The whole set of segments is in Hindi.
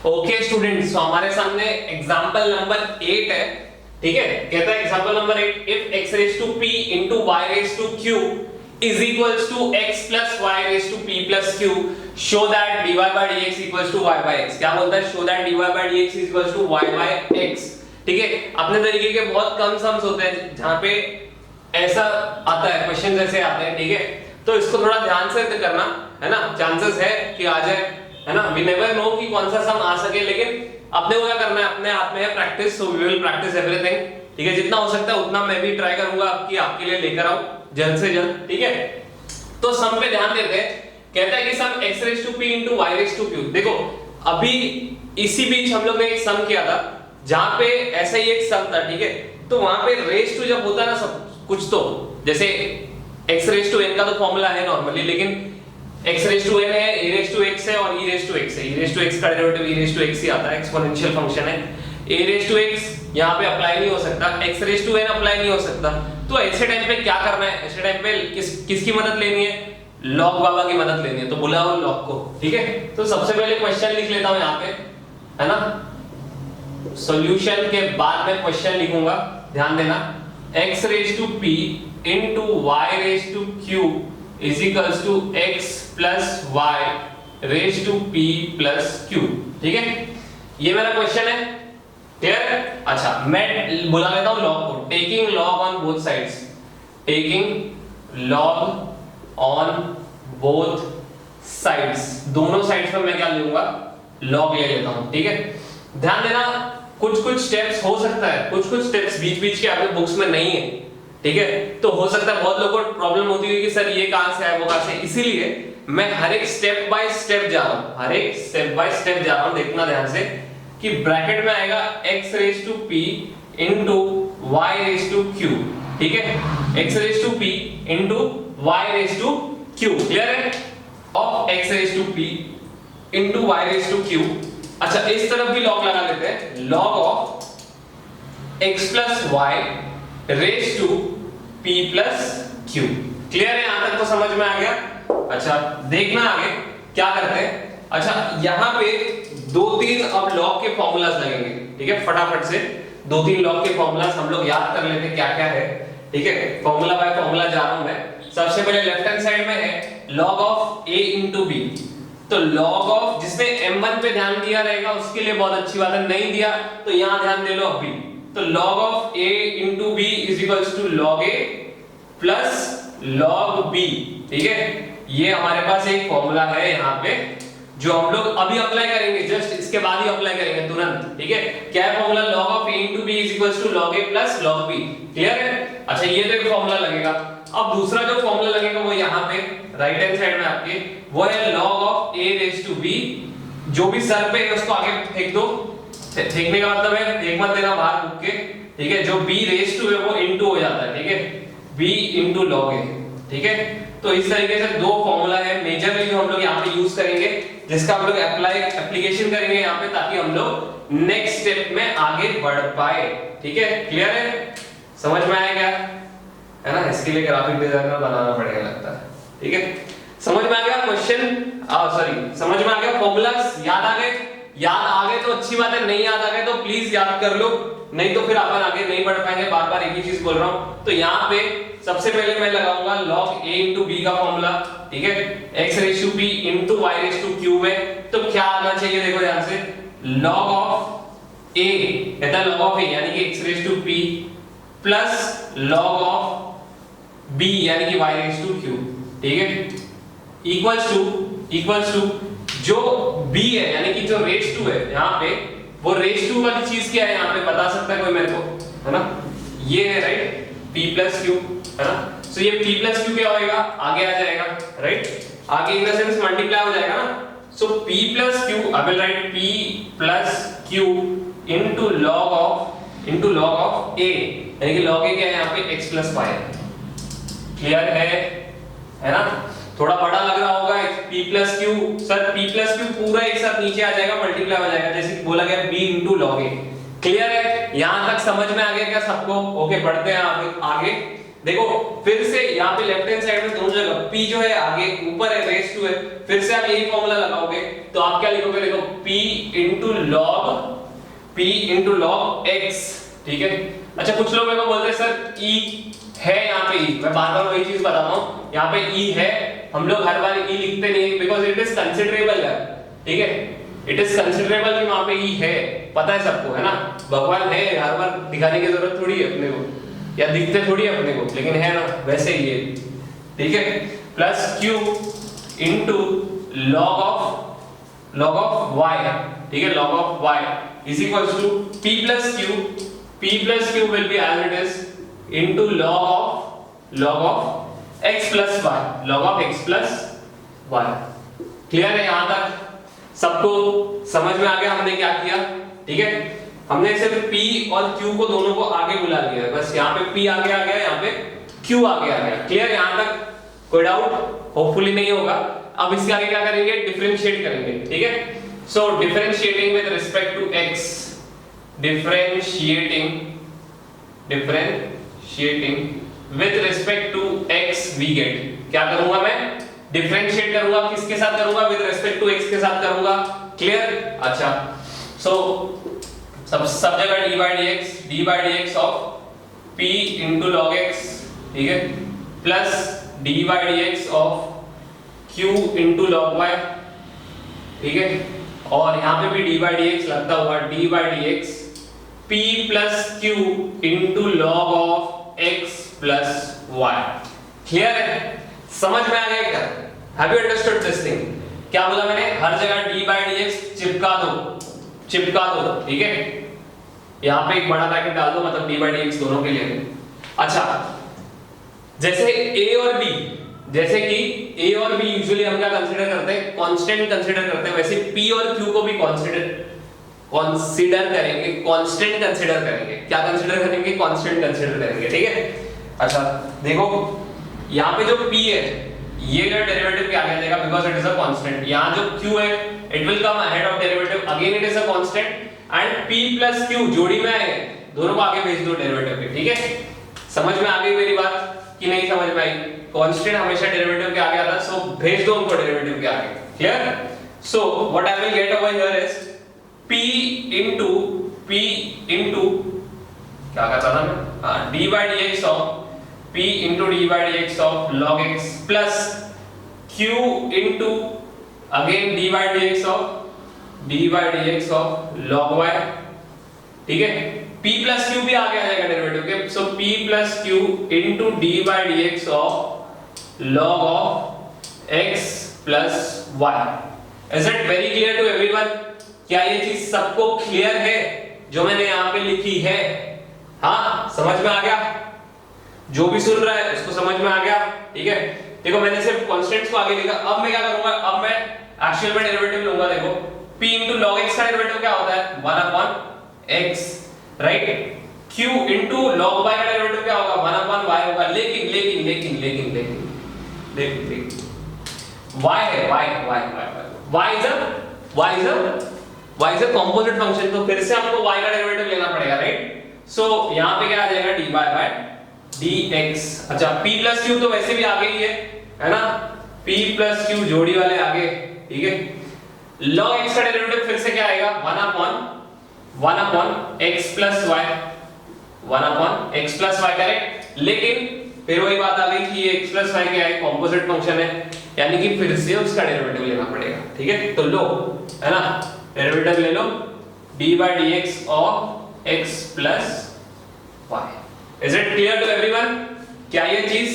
ओके स्टूडेंट्स, तो हमारे सामने एग्जांपल नंबर 8 है। ठीक है, कहता है example number 8, if x raise to p into y raise to q is equals to x plus y raised to p plus q, show that dy by dx equals to y by x। क्या बोलता है? show that dy by dx equals to y by x। ठीक है, अपने तरीके के बहुत कम सम्स होते हैं जहां पे ऐसा आता है, क्वेश्चन ऐसे आते हैं। ठीक है, तो इसको थोड़ा ध्यान से करना है ना, चांसेस है कि आ जाए, है ना। वी नेवर नो कि कौन सा सम आ सके, लेकिन अपने को क्या करना है, अपने हाथ में है practice. So we will practice everything. ठीक है, जितना हो सकता है उतना मैं भी ट्राई करूंगा आपके लिए लेकर आऊं जल्द से जल्द। ठीक है, तो सम पे ध्यान देते हैं। कहता है कि some x raise to p into y raise to q। देखो अभी इसी बीच हम लोग ने एक सम किया था जहां पे ऐसा ही एक सम था। ठीक है, तो वहां पे रेज टू जब होता है ना सब कुछ, तो जैसे x रेज टू n का तो फॉर्मूला है नॉर्मली, लेकिन x रेज टू n है, a रेज टू x है और e रेज टू x है। e रेज टू x का derivative e raise to x ही आता है, एक्सपोनेंशियल फंक्शन है। a रेज टू x यहां पे अप्लाई नहीं हो सकता, x raise to n apply नहीं हो सकता। तो ऐसे टाइम पे क्या करना है, ऐसे टाइम पे किसकी मदद लेनी है? लॉग बाबा की मदद लेनी है। तो बुलाओ लॉग को। ठीक है, तो सबसे पहले क्वेश्चन लिख लेता हूं यहां पे, है ना। सॉल्यूशन के बाद में क्वेश्चन लिखूंगा, ध्यान देना। x raise to p into y raise to q is equals to x plus y raise to p plus q। ठीक है, ये मेरा क्वेश्चन है। क्लियर है? अच्छा, मैं बुला लेता हूं लॉग को। Taking log on both sides, taking log on both sides, दोनों साइड्स पर मैं क्या लूंगा? लॉग ले लेता हूं। ठीक है, ध्यान देना, कुछ कुछ स्टेप्स हो सकता है, कुछ कुछ स्टेप्स बीच बीच के आपके बुक्स में नहीं है। ठीक है, तो हो सकता है बहुत लोगों को प्रॉब्लम होती है कि सर ये कहां से है, वो कहां से। इसीलिए मैं हर एक स्टेप बाय स्टेप जा रहा हूं, हर एक स्टेप बाय स्टेप जा रहा हूं। देखना ध्यान से कि ब्रैकेट में आएगा x raise to p into y raise to q। ठीक है, x raise to p into y raise to q। Clear है? Of x raise to p into y raise to q। अच्छा, इस तरफ भी लॉग लगा लेते हैं, log of x plus y raise to p plus q। Clear है? यहां तक तो समझ में आ गया। अच्छा, देखना आगे क्या करते हैं। अच्छा, यहां पे दो तीन अब लॉग के फॉर्मूलाज लगेंगे। ठीक है, फटाफट से दो तीन लॉग के फॉर्मूलाज हम लोग याद कर लेते हैं क्या क्या है। ठीक है, फॉर्मूला बाय फॉर्मूला जा रहा हूं मैं। सबसे पहले लेफ्ट हैंड साइड में है log of a into b। तो लॉग ऑफ, जिसने m1 पे ध्यान दिया रहेगा उसके लिए बहुत अच्छी बात है, नहीं दिया तो यहां ध्यान दे लो अब b। तो log of a into b is equals to log a plus log b। ठीक है, ये हमारे पास एक फॉर्मूला है यहाँ पे जो हम लोग अभी अप्लाई करेंगे, जस्ट इसके बाद ही अप्लाई करेंगे तुरंत। ठीक है, क्या है formula? log of a into b is equals to log a plus log b। Clear है? अच्छा, ये तो एक फॉर्मूला लगेगा। अब दूसरा जो फॉर्मूला लगेगा वो यहाँ पे राइट हैंड साइड में आपके, वो है log of a raised to b। जो भी सर पे है उसको आगे फेंक दो। फेंकने का मतलब है फेंक मत देना बाहर बुक के। ठीक है, जो b रेज टू है वो इनटू हो जाता है। ठीक है, b इनटू log a। ठीक है, तो इस तरीके से दो फॉर्मूला है मेजरली जो हम लोग यहाँ पे यूज करेंगे, जिसका हम लोग एप्लीकेशन करेंगे यहाँ पे, ताकि हम लोग नेक्स्ट स्टेप में आगे बढ़ पाए। ठीक है, क्लियर है? समझ में आया क्या? है ना, इसके लिए ग्राफिक डिजाइनर बनाना पड़ेगा लगता है। ठीक है, समझ में आ गया क्वेश्चन? सॉरी, समझ में आ गया? फॉर्मूलास याद आ गए? याद आ गए तो अच्छी बात है, नहीं याद आ गए तो प्लीज याद कर लो, नहीं तो फिर अपन आगे नहीं बढ़ पाएंगे। बार बार एक ही चीज बोल रहा हूं। तो यहाँ पे सबसे पहले मैं लगाऊंगा log a into b का फॉर्मूला। ठीक है, x raise to p into y raise to q में तो क्या आना चाहिए? देखो ध्यान से, log of a कहता है log of a यानी कि x raise to p plus log of b यानी कि y रेज टू q। ठीक है, इक्वल्स टू जो b है यानी कि जो रेज टू है यहाँ पे, वो रेज टू वाली चीज क्या है यहाँ पे बता सकता है कोई मेरे को? है ना, ये है राइट, p प्लस q, है ना। सो ये p प्लस q क्या होएगा? आगे आ जाएगा राइट, आगे इन द सेंस मल्टीप्लाई हो जाएगा ना। सो p plus q, I will write p plus q into log of a, यानी कि log a क्या है यहाँ पे? x plus y। क्लियर है ना? थोड़ा बड़ा लग रहा होगा p plus q। Sir p plus q पूरा एक साथ नीचे आ जाएगा, मल्टीप्लाई हो जाएगा, जैसे कि बोला गया b into log a। Clear है? यहां तक समझ में आ गया क्या सबको? ओके, बढ़ते हैं आगे। देखो फिर से यहाँ पे लेफ्ट हैंड साइड में दोनों जगह p जो है आगे ऊपर है, रेज टू है, फिर से आप यही फॉर्मूला लगाओगे तो आप क्या लिखोगे? देखो p into log p into log x, ठीक है। अच्छा कुछ लोग मेरे को बोलते हैं सर e है यहाँ पे e, मैं बार बार वही चीज बता रहा हूँ, यहाँ पे e है, हम लोग हर बार e लिखते नहीं बिकॉज इट इज कंसिडरेबल है, ठीक है, इट इज कंसिडरेबल कि वहाँ पे e है, पता है सबको, है ना, भगवान है, हर बार दिखाने की जरूरत थोड़ी है अपने को, या दिखते थोड़ी है अपने को, लेकिन है ना, वैसे ही है, ठीक है। Plus q into log of y, ठीक है, log of y is equals to p plus q will be as it is into log of x plus y, log of x plus y। Clear है यहाँ तक? सबको समझ में आ गया हमने क्या किया, ठीक है। हमने सिर्फ p और q को दोनों को आगे बुला लिया है, बस यहाँ पे p आगे आ गया, यहाँ पे q आगे आ गया। क्लियर? यहाँ तक कोई डाउट होपफुली नहीं होगा। अब इसके आगे क्या करेंगे, डिफरेंशिएट करेंगे, ठीक है। So differentiating with respect to x, differentiating with respect to x we get, क्या करूंगा मैं, डिफरेंशिएट करूंगा, किसके साथ करूंगा, विद रिस्पेक्ट टू x के साथ करूंगा। क्लियर? अच्छा, सो सब जगह dy dx of p into log x, ठीक है, plus dy dx of q into log y, ठीक है, और यहाँ पे भी dy dx लगता हुआ dy dx p plus q into log of x plus y। Clear है? समझ में आ गया क्या? Have you understood this thing? क्या बोला मैंने, हर जगह dy dx चिपका दो, ठीक है, यहाँ पे एक बड़ा ब्रैकेट डाल दो, मतलब dy dx दोनों के लिए। अच्छा, जैसे a और b, जैसे कि a और b यूजुअली हम क्या कंसीडर करते हैं, कांस्टेंट कंसीडर करते हैं, वैसे p और q को भी कंसीडर करेंगे, कांस्टेंट कंसीडर करेंगे। क्या कंसीडर करेंगे? कांस्टेंट कंसीडर करेंगे, ठीक है। अच्छा देखो, यहाँ पे जो p है ये जो डेरिवेटिव क्या आ जाएगा, because it is a constant. यहाँ जो q है it will come ahead of derivative, again it is a constant, and p plus q जोड़ी में आए, दोनों को आगे भेज दो डेरिवेटिव पे, ठीक है। समझ में आ गई मेरी बात कि नहीं समझ में आई? कांस्टेंट हमेशा डेरिवेटिव के आगे आता है, सो भेज दो उनको डेरिवेटिव के आगे। Clear? So what I will get over here is p into क्या कहता था मैं, dy dx of p into dy dx of log x plus q into again dy dx of log y, ठीक है। p plus q भी आगे आ जाएगा डेरिवेटिव के, सो p plus q into dy dx of log of x plus y। Is it very clear to everyone? क्या ये चीज सबको क्लियर है जो मैंने यहाँ पे लिखी है? हाँ, समझ में आ गया? जो भी सुन रहा है उसको समझ में आ गया, ठीक है। देखो मैंने सिर्फ कांस्टेंट्स को आगे लिखा, अब मैं क्या करूंगा, अब मैं एक्चुअल में डेरिवेटिव लूंगा। देखो p into log x का डेरिवेटिव क्या होता है, 1 upon x, right. q into log y का डेरिवेटिव क्या होगा, 1 upon y होगा। लेकिन y is a composite function, तो फिर से हमको y का डेरिवेटिव लेना पड़ेगा, राइट। सो यहाँ पे क्या आ जाएगा, dy by dx। अच्छा, p plus q तो वैसे भी आगे ही है ना, p plus q जोड़ी वाले आगे, ठीक है। log x का डेरिवेटिव फिर से क्या आएगा, 1 upon x plus y, 1 upon x plus y, correct. लेकिन फिर वही बात आ गई कि ये x plus y क्या है, कॉम्पोजिट फंक्शन है, यानी कि फिर से उसका डेरिवेटिव लेना पड़ेगा, ठीक है। तो लो, है ना, डेरिवेटिव ले लो dy dx of x plus y। Is it clear to everyone? क्या ये चीज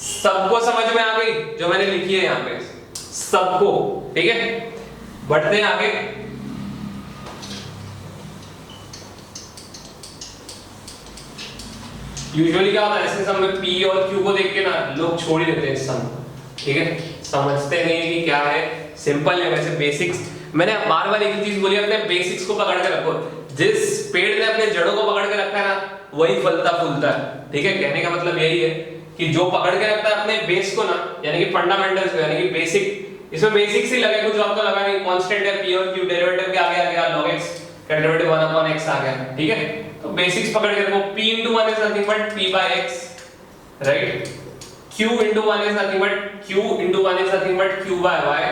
सबको समझ में आ गई जो मैंने लिखी है यहाँ पे, सबको, ठीक है। बढ़ते हैं आगे। यूजुअली क्या होता है ऐसे सम में p और q को देख के ना लोग छोड़ ही देते हैं सम, ठीक है, समझते नहीं है कि क्या है, सिंपल है। वैसे बेसिक्स मैंने बार बार एक चीज बोली, अपने बेसिक्स को पकड़ के रखो। जिस पेड़ ने अपने जड़ों को पकड़ के रखा है ना वही फलता फूलता है, ठीक है। कहने का मतलब यही है कि जो पकड़ के रखता है अपने बेस को ना, यानी कि फंडामेंटल्स को, यानी कि बेसिक, इसमें बेसिक्स ही लगे, कुछ आपको लगा नहीं, कांस्टेंट है p और q, डेरिवेटिव के आगे आ गया log x का डेरिवेटिव 1 upon x आ गया, ठीक है। तो बेसिक्स पकड़ के रखो, p into 1 is nothing but p by x, right, q into 1 is nothing but q by y,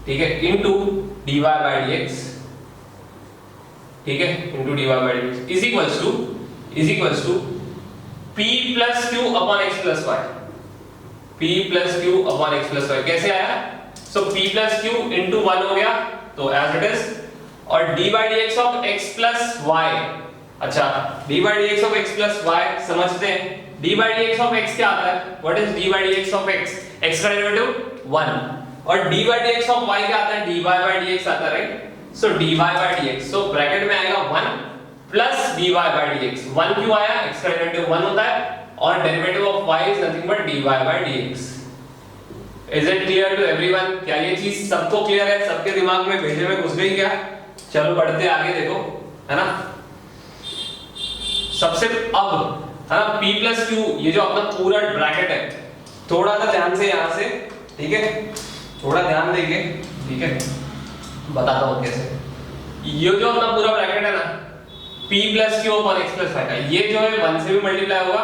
ठीक है, into dy by dx, ठीक है, into dy by dx is equals to p plus q upon x plus y, p plus q upon x plus y. कैसे आया? So p plus q into 1 हो गया तो एज इट इज, और d by dx of x plus y. अच्छा, d by dx of x plus y समझते हैं। d by dx of x क्या आता है? What is d by dx of x? x का डेरिवेटिव 1, और d by dx of y क्या आता है? dy बाई dx आता है, right? So dy by dx, so bracket में आएगा 1 प्लस dy बाई dx। 1 क्यों आया? x का डेरिवेटिव 1 होता है, और derivative of y is nothing but dy by dx। Is it clear to everyone? क्या ये चीज सबको क्लियर है? सबके दिमाग में भेजे में घुस गई क्या? चलो बढ़ते आगे, देखो, है ना। सबसे अब, है ना, p प्लस क्यू, ये जो अपना पूरा ब्रैकेट है, थोड़ा सा ध्यान से यहां से, ठीक है, थोड़ा ध्यान देंगे, ठीक है, बताता हूं कैसे। ये जो अपना पूरा ब्रैकेट है ना, p plus q upon x plus y का, ये जो है 1 से भी मल्टीप्लाई होगा,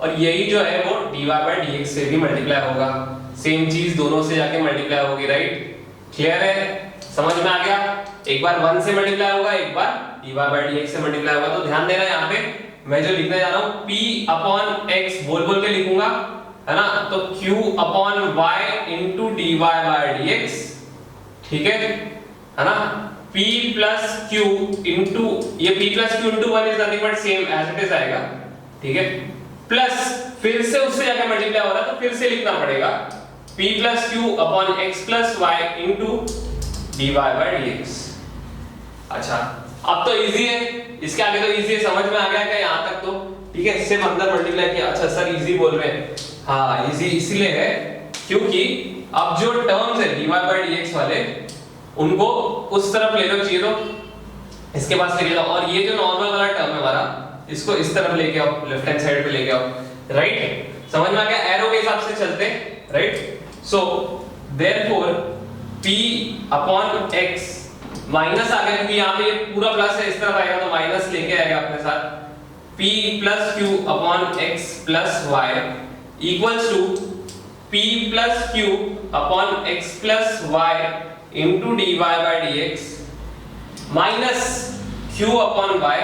और यही जो है वो dy बाई dx से भी मल्टीप्लाई होगा। सेम चीज दोनों से जाके मल्टीप्लाई होगी, राइट? क्लियर है? समझ में आ गया? एक बार 1 से मल्टीप्लाई होगा, एक बार dy बाई dx से मल्टीप्लाई होगा। तो ध्यान देना, यहाँ पे मैं जो लिखने जा रहा हूँ p अपॉन x बोल बोल के लिखूंगा, है ना। तो q upon y into dy by dx, ठीक है ना। p प्लस q इंटू, ये p plus q into 1 is nothing but same as it is आएगा, ठीक है, प्लस फिर से उससे जाके मल्टीप्लाई हो रहा है तो फिर से लिखना पड़ेगा p प्लस q अपॉन x plus y into dy by dx। अच्छा, अब तो इजी है, इसके आगे तो इजी है, समझ में आ गया क्या यहाँ तक? तो ठीक है, इससे अंदर मल्टीप्लाई किया। अच्छा सर इजी बोल रहे हैं, हाँ इजी इसलिए है क्योंकि अब जो टर्म्स है dy बाई dx वाले, उनको उस तरफ ले लो, चाहिए तो इसके पास लेके जाओ, और ये जो नॉर्मल वाला टर्म है हमारा, इसको इस तरफ लेके आओ, लेफ्ट हैंड साइड पे लेके आओ, राइट? समझ में आ गया? एरो के हिसाब से चलते हैं, right? So therefore p upon x minus आ गया, क्योंकि यहाँ पे ये पूरा प्लस है, इस तरफ आएगा तो माइनस लेके आएगा अपने साथ। p प्लस q अपॉन x plus y equals to p plus q अपॉन x plus y into dy by dx minus q upon y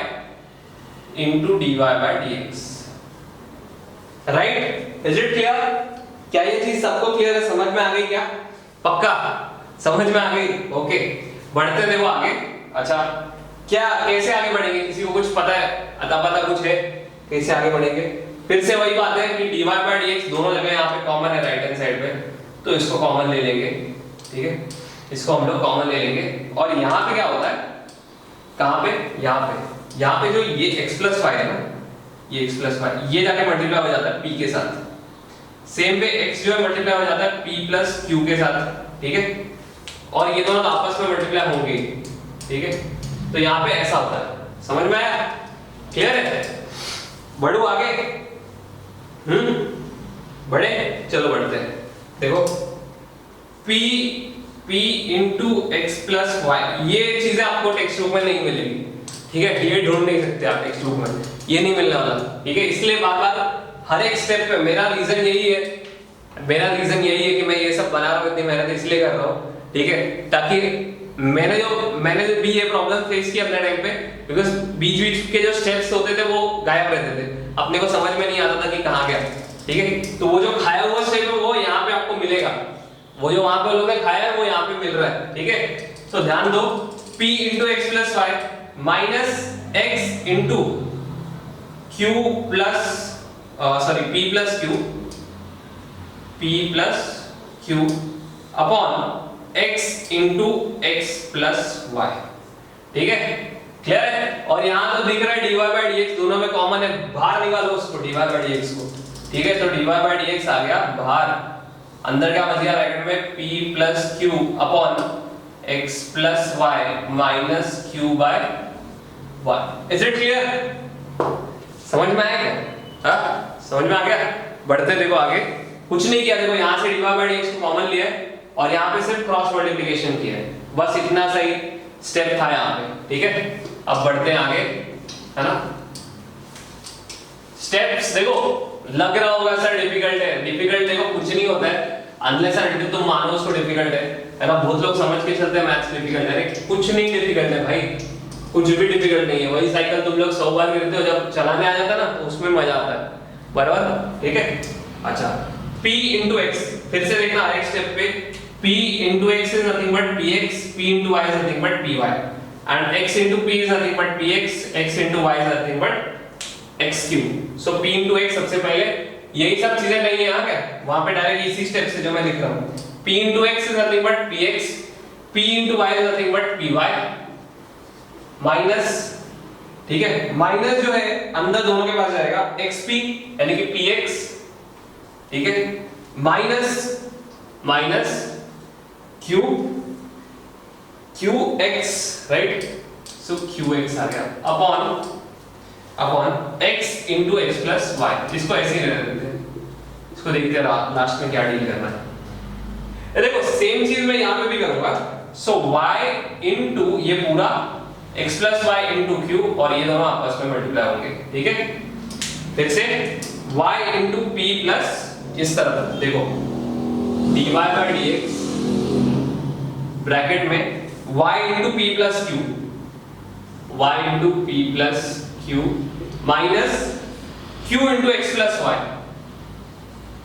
into dy by dx, right? Is it clear? क्या ये चीज सबको क्लियर है? समझ में आ गई क्या? पक्का समझ में आ गई? ओके, बढ़ते देखो आगे। अच्छा, क्या कैसे आगे बढ़ेंगे? किसी को कुछ पता है, अता पता कुछ है कैसे आगे बढ़ेंगे? फिर से वही बात है कि dy बाई dx दोनों जगह यहाँ पे कॉमन है राइट हैंड साइड पे, तो इसको कॉमन ले लेंगे, ठीक है, इसको हम लोग कॉमन ले लेंगे। और यहाँ पे क्या होता है, कहाँ पे? यहाँ पे जो ये x प्लस वाई है ना, ये x प्लस वाई, ये जाके मल्टीप्लाई हो जाता है p के साथ। सेम वे x जो है मल्टीप्लाई हो जाता है p प्लस q के साथ, ठीक है, और ये दोनों आपस में मल्टीप्लाई होंगे, ठीक है। तो यहाँ पे ऐसा होता है, समझ में आया? क्लियर है? बढ़ो आगे, बढ़े, चलो बढ़ते हैं। देखो p into x plus y, ये चीजें आपको टेक्स्ट बुक में नहीं मिलेगी, ठीक है, ये ढूंढ नहीं सकते आप टेक्स्ट बुक में, ये नहीं मिलने वाला, ठीक है। इसलिए बार बार हर एक स्टेप पे मेरा रीजन यही है कि मैं ये सब बना रहा हूँ, इतनी मेहनत इसलिए कर रहा हूँ, ठीक है, ताकि मैंने जो भी ये प्रॉब्लम फेस की अपने टाइम पे, बिकॉज बीच के जो स्टेप्स होते थे वो गायब रहते थे, अपने को समझ में नहीं आता था कि कहाँ गया, ठीक है। तो वो जो खाया हुआ स्टेप है वो यहाँ पे आपको मिलेगा, वो जो वहां पे लोगों ने खाया है वो यहाँ पे मिल रहा है, ठीक है। तो ध्यान दो, p into x plus y minus x into q plus p plus q upon x into x plus y, ठीक है, क्लियर है? और यहाँ तो दिख रहा है dy बाई dx दोनों में कॉमन है, बाहर निकालो उसको dy बाई dx को, ठीक है। तो dy बाई dx आ गया बाहर, अंदर क्या बच गया ब्रैकेट में p plus q upon x plus y minus q by y. Is it clear? समझ में आया क्या? हाँ, समझ में आ गया? बढ़ते देखो आगे, कुछ नहीं किया, देखो यहाँ से dy बाई dx को कॉमन लिया है और यहाँ पे सिर्फ क्रॉस मल्टीप्लिकेशन किया है, बस इतना सही स्टेप था यहाँ पे, ठीक है। अब बढ़ते हैं आगे, है ना। स्टेप्स देखो, लग रहा होगा सर डिफिकल्ट है, डिफिकल्ट देखो कुछ नहीं होता है अनलेस एंड तुम मानो उसको डिफिकल्ट है ना। बहुत लोग समझ के चलते हैं मैथ्स डिफिकल्ट है, कुछ नहीं डिफिकल्ट है भाई, कुछ भी डिफिकल्ट नहीं है, वही साइकिल तुम लोग 100 बार करते हो, जब चलाने आ जाता है ना तो उसमें मजा आता है, बराबर, ठीक है। अच्छा, p into x, फिर से देखना हर एक स्टेप पे, p into x is nothing but px, p into y is nothing but py, and x into p is nothing but px, x into y is nothing but xq. So p into x सबसे पहले, यही सब चीजें नहीं है यहाँ क्या, वहां पे डायरेक्ट इसी स्टेप से जो मैं लिख रहा हूँ, p into x is nothing but px, p into y is nothing but py, minus, ठीक है, माइनस जो है अंदर दोनों के पास जाएगा, xp यानी कि px, ठीक है, minus minus q qx, right, so qx आ गया upon x into x plus y, इसको ऐसे ही रहने देते हैं, इसको देखते हैं लास्ट में क्या डील करना है। देखो सेम चीज मैं यहाँ पे भी करूंगा, सो y into ये पूरा x plus y into q, और ये दोनों आपस में मल्टीप्लाई होंगे, ठीक है। फिर से y into p plus इस तरफ देखो dy by dx ब्रैकेट में y into p plus q, y into p plus q minus q into x plus y,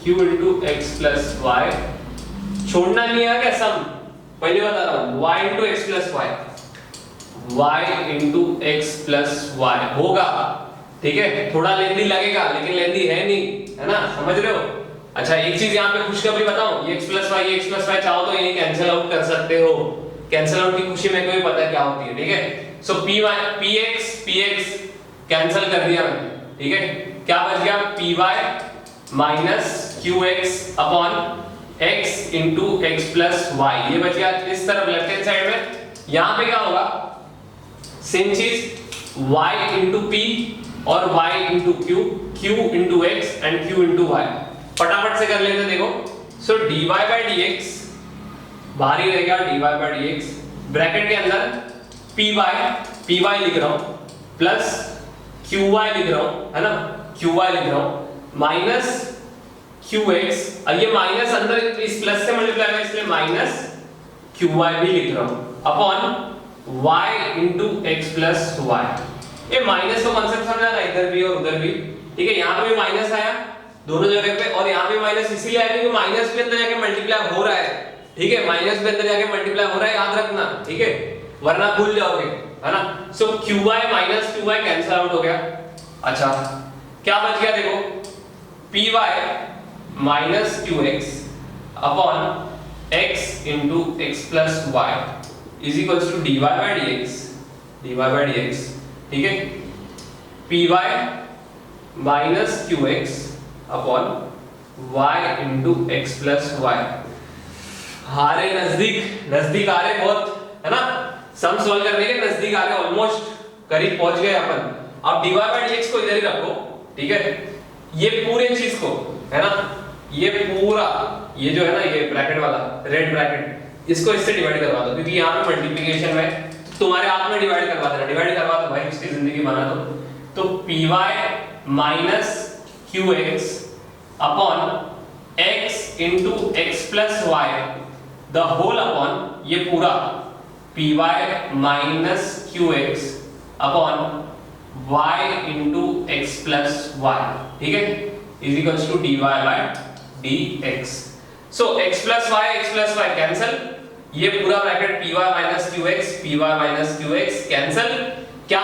q into x plus y, छोड़ना नहीं है क्या सम, पहले बता रहा हूं, y into x plus y, y into x plus y होगा, ठीक है, थोड़ा लेंदी लगेगा लेकिन लेंदी है नहीं, है ना, समझ रहे हो। अच्छा एक चीज यहाँ पे खुशखबरी बताऊं, ये x plus y चाहो तो इन्हें कैंसिल आउट कर सकते हो, कैंसिल आउट की खुशी मेरे को भी पता है क्या होती है, ठीक है। सो px कैंसिल कर दिया मैंने, ठीक है, क्या बच गया, py minus qx upon x into x plus y, ये बच गया इस तरफ लेफ्ट हैंड साइड में। यहाँ पे क्या होगा, सेम चीज y into p और y into q, q into x and q into y, फटाफट से कर लेते देखो। सो dy by dx बाहर ही रहेगा, dy by dx ब्रैकेट के अंदर py लिख रहा हूं प्लस qy लिख रहा हूं, है ना, qy लिख रहा हूं माइनस qx, अब ये माइनस अंदर इस प्लस से मल्टीप्लाई है इसलिए माइनस qy भी लिख रहा हूं upon y into x plus y। ये माइनस का कांसेप्ट समझा ना, इधर भी और उधर भी, ठीक है, यहाँ पे भी माइनस आया दोनों जगह पे, और यहाँ पे माइनस इसीलिए आया क्योंकि माइनस के अंदर जाके मल्टीप्लाई हो रहा है, ठीक है, माइनस के अंदर जाके मल्टीप्लाई हो रहा है, याद रखना, ठीक है, वरना भूल जाओगे, है ना। So qy minus qy cancel out हो गया। अच्छा क्या बच गया देखो, py minus qx upon x into x plus y is equals to dy by dx, ठीक है, py minus qx upon y into x plus y। हारे नजदीक आ रहे बहुत, है ना, सम सॉल्व करने के नजदीक आ रहे, ऑलमोस्ट करीब पहुंच गए अपन। अब dy by dx को इधर ही रखो, ठीक है, ये पूरे चीज को, है ना, ये पूरा ये जो है ना ये ब्रैकेट वाला रेड ब्रैकेट, इसको इससे डिवाइड करवा दो, क्योंकि यहाँ पे मल्टीप्लिकेशन में तुम्हारे हाथ में डिवाइड करवा दो भाई, उसकी जिंदगी बना दो। तो py minus qx upon x into x plus y the whole upon ये पूरा py minus qx upon y into x plus y, ठीक है, is equals to dy by dx। So x plus y cancel, ये पूरा bracket py minus qx cancel, क्या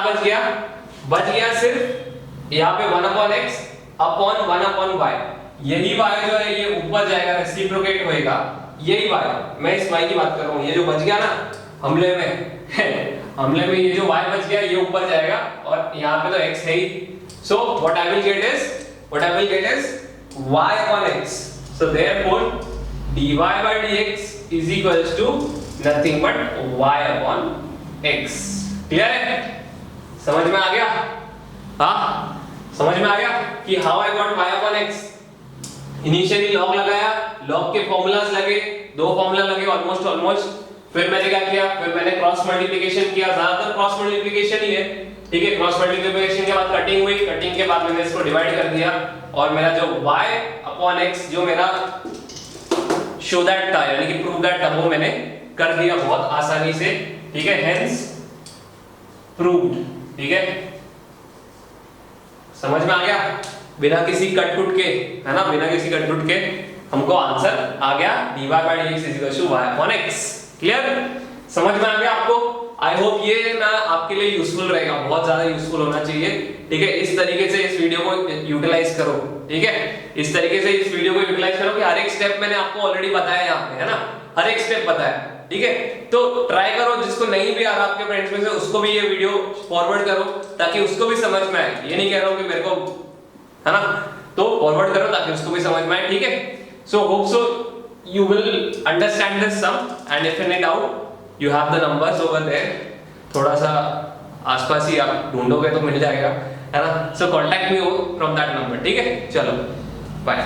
बच गया सिर्फ यहाँ पे 1 upon x upon 1 upon y, यही y जो है ये ऊपर जाएगा, रेसिप्रोकेट होएगा, यही y, मैं इस y की बात कर रहा हूँ, ये जो बच गया ना हमले में ये जो y बच गया ये ऊपर जाएगा, और यहाँ पे तो x है ही। So what I will get is y upon x, so therefore dy by dx is equals to nothing but y upon x। Clear है, समझ में आ गया, हाँ समझ में आ गया कि how I got y upon x। Initially log लगाया, लॉग के फॉर्मूलाज लगे, दो फॉर्मूला लगे ऑलमोस्ट, फिर मैंने क्या किया, फिर मैंने क्रॉस मल्टीप्लिकेशन किया, ज्यादातर क्रॉस मल्टीप्लिकेशन ही है, ठीक है, क्रॉस मल्टीप्लिकेशन के बाद कटिंग हुई, कटिंग के बाद मैंने इसको डिवाइड कर दिया, और मेरा जो y upon x जो मेरा शो दैट था यानी कि प्रूव दैट था वो मैंने कर दिया बहुत आसानी से, ठीक है। Hence proved. ठीक है, समझ में आ गया? बिना किसी कटपुट के, है ना, बिना किसी कटपुट के हमको आंसर आ गया dy by dx is equal to y upon x। Clear? समझ में आ गया आपको? आई होप ये ना आपके लिए यूजफुल रहेगा, बहुत ज्यादा यूजफुल होना चाहिए। ठीक है, इस तरीके से इस वीडियो को यूटिलाइज करो। ठीक है, इस तरीके से इस वीडियो को यूटिलाइज करो कि हर एक स्टेप मैंने आपको ऑलरेडी बताया यहाँ पे, है ना, हर एक स्टेप बताया। ठीक है, तो ट्राई करो, जिसको नहीं भी आ रहा आपके फ्रेंड्स में से उसको भी ये वीडियो फॉरवर्ड करो ताकि उसको भी समझ में आए। ये नहीं कह रहा हूँ कि मेरे को, है ना, तो फॉरवर्ड करो ताकि उसको भी समझ में आए। ठीक है, so hope so you will understand this sum and if any doubt you have the numbers over there। थोड़ा सा आसपास ही आप ढूंढोगे तो मिल जाएगा, है ना। So contact me from that number। ठीक है, चलो बाय।